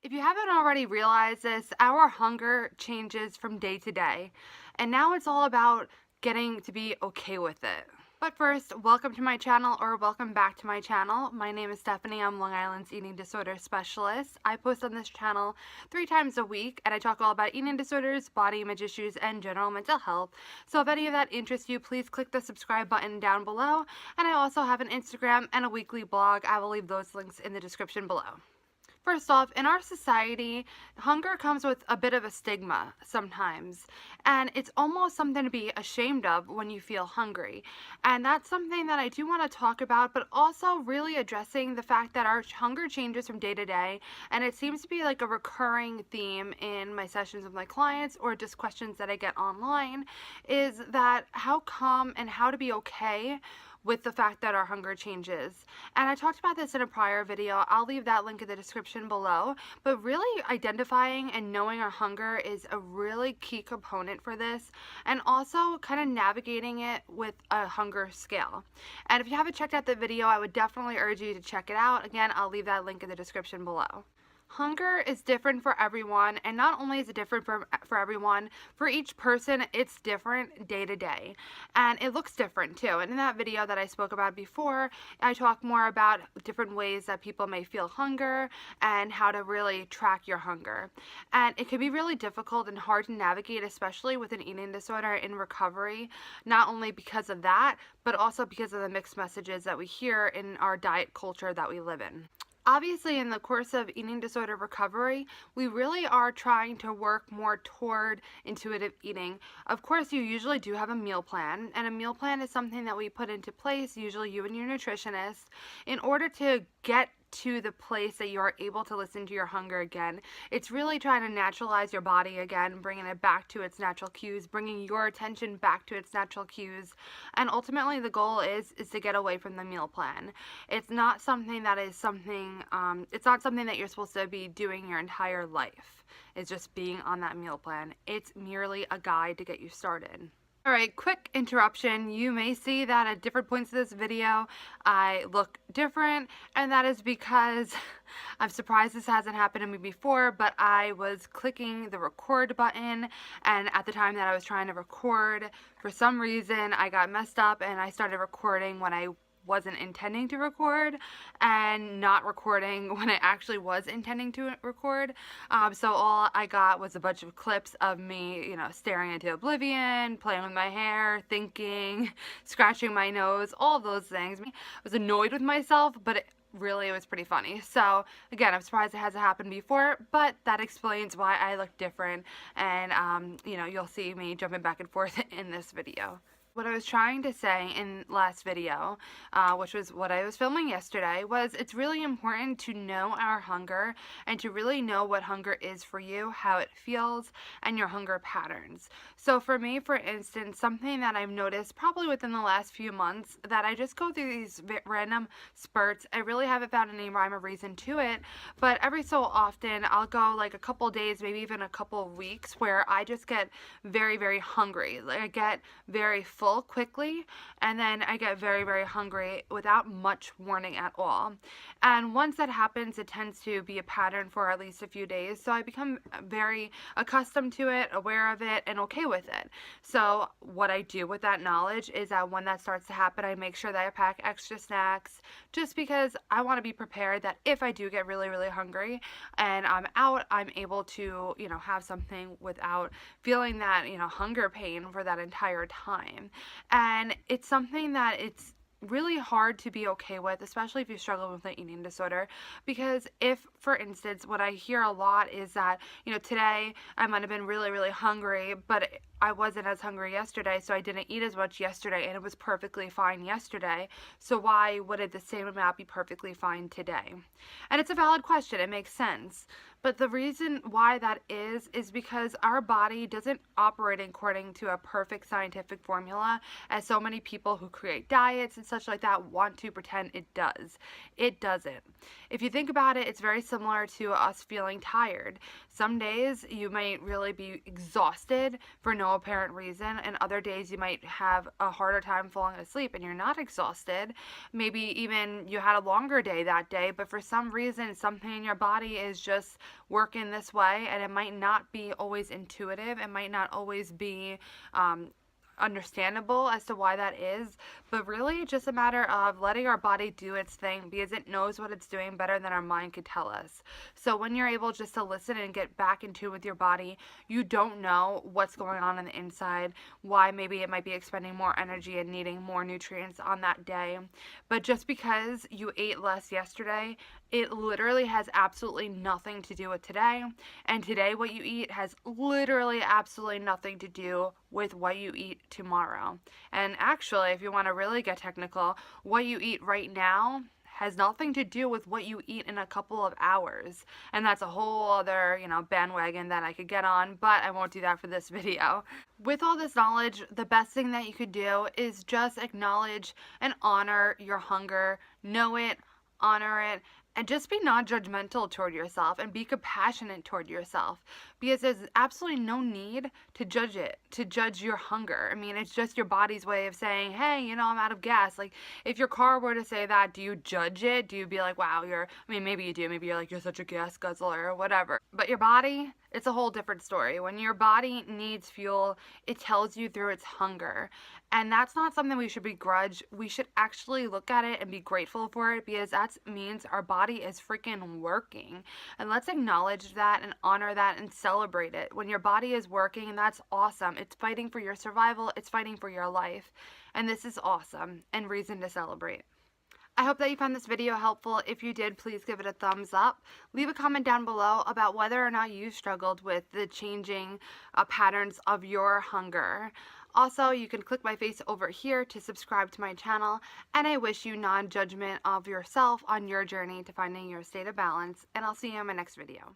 If you haven't already realized this, our hunger changes from day to day, and now it's all about getting to be okay with it. But first, welcome to my channel, or welcome back to my channel. My name is Stephanie. I'm Long Island's eating disorder specialist. I post on this channel 3 times a week, and I talk all about eating disorders, body image issues, and general mental health. So if any of that interests you, please click the subscribe button down below. And I also have an Instagram and a weekly blog. I will leave those links in the description below. First off, in our society, hunger comes with a bit of a stigma sometimes, and it's almost something to be ashamed of when you feel hungry. And that's something that I do want to talk about, but also really addressing the fact that our hunger changes from day to day, and it seems to be like a recurring theme in my sessions with my clients or just questions that I get online, is that how come and how to be okay with the fact that our hunger changes. And I talked about this in a prior video. I'll leave that link in the description below. But really identifying and knowing our hunger is a really key component for this, and also kind of navigating it with a hunger scale. And if you haven't checked out the video, I would definitely urge you to check it out. Again, I'll leave that link in the description below. Hunger is different for everyone, and not only is it different for everyone, for each person it's different day to day, and it looks different too. And in that video that I spoke about before, I talk more about different ways that people may feel hunger and how to really track your hunger. And it can be really difficult and hard to navigate, especially with an eating disorder in recovery, not only because of that, but also because of the mixed messages that we hear in our diet culture that we live in. Obviously, in the course of eating disorder recovery, we really are trying to work more toward intuitive eating. Of course, you usually do have a meal plan, and a meal plan is something that we put into place, usually you and your nutritionist, in order to get to the place that you are able to listen to your hunger again. It's really trying to naturalize your body again, bringing it back to its natural cues, bringing your attention back to its natural cues. And ultimately the goal is to get away from the meal plan. It's not something that is it's not something that you're supposed to be doing your entire life. It's just being on that meal plan. It's merely a guide to get you started. Alright, quick interruption. You may see that at different points of this video I look different, and that is because I'm surprised this hasn't happened to me before, but I was clicking the record button, and at the time that I was trying to record, for some reason I got messed up and I started recording when I wasn't intending to record, and not recording when I actually was intending to record. So all I got was a bunch of clips of me, staring into oblivion, playing with my hair, thinking, scratching my nose, all of those things. I was annoyed with myself, but it was pretty funny. So again, I'm surprised it hasn't happened before, but that explains why I look different, and you'll see me jumping back and forth in this video. What I was trying to say in last video, which was what I was filming yesterday, was it's really important to know our hunger and to really know what hunger is for you, how it feels, and your hunger patterns. So for me, for instance, something that I've noticed probably within the last few months, that I just go through these random spurts. I really haven't found any rhyme or reason to it, but every so often I'll go like a couple days, maybe even a couple of weeks, where I just get very, very hungry. Like I get very full quickly, and then I get very, very hungry without much warning at all. And once that happens, it tends to be a pattern for at least a few days, so I become very accustomed to it, aware of it, and okay with it. So what I do with that knowledge is that when that starts to happen, I make sure that I pack extra snacks, just because I want to be prepared that if I do get really, really hungry and I'm out, I'm able to have something without feeling that hunger pain for that entire time. And it's something that it's really hard to be okay with, especially if you struggle with an eating disorder, because if, for instance, what I hear a lot is that today I might have been really, really hungry, but I wasn't as hungry yesterday, so I didn't eat as much yesterday, and it was perfectly fine yesterday, so why would the same amount be perfectly fine today? And it's a valid question. It makes sense. But the reason why that is because our body doesn't operate according to a perfect scientific formula, as so many people who create diets and such like that want to pretend it does. It doesn't. If you think about it, it's very similar to us feeling tired. Some days you might really be exhausted for no apparent reason, and other days you might have a harder time falling asleep and you're not exhausted. Maybe even you had a longer day that day, but for some reason something in your body is just work in this way, and it might not be always intuitive. It might not always be understandable as to why that is, but really just a matter of letting our body do its thing because it knows what it's doing better than our mind could tell us. So when you're able just to listen and get back in tune with your body, you don't know what's going on the inside, why maybe it might be expending more energy and needing more nutrients on that day. But just because you ate less yesterday, it literally has absolutely nothing to do with today. And today what you eat has literally absolutely nothing to do with what you eat tomorrow. And actually, if you want to really get technical, what you eat right now has nothing to do with what you eat in a couple of hours. And that's a whole other, bandwagon that I could get on, but I won't do that for this video. With all this knowledge, the best thing that you could do is just acknowledge and honor your hunger, know it, honor it, and just be non-judgmental toward yourself and be compassionate toward yourself, because there's absolutely no need to judge it, to judge your hunger. I mean, it's just your body's way of saying, hey, I'm out of gas. Like, if your car were to say that, do you judge it? Do you be like, wow, maybe you do. Maybe you're like, you're such a gas guzzler or whatever. But your body, it's a whole different story. When your body needs fuel, it tells you through its hunger. And that's not something we should begrudge. We should actually look at it and be grateful for it, because that means our body is freaking working. And let's acknowledge that and honor that and celebrate it. When your body is working, that's awesome. It's fighting for your survival. It's fighting for your life. And this is awesome and reason to celebrate. I hope that you found this video helpful. If you did, please give it a thumbs up. Leave a comment down below about whether or not you struggled with the changing patterns of your hunger. Also, you can click my face over here to subscribe to my channel, and I wish you non-judgment of yourself on your journey to finding your state of balance, and I'll see you in my next video.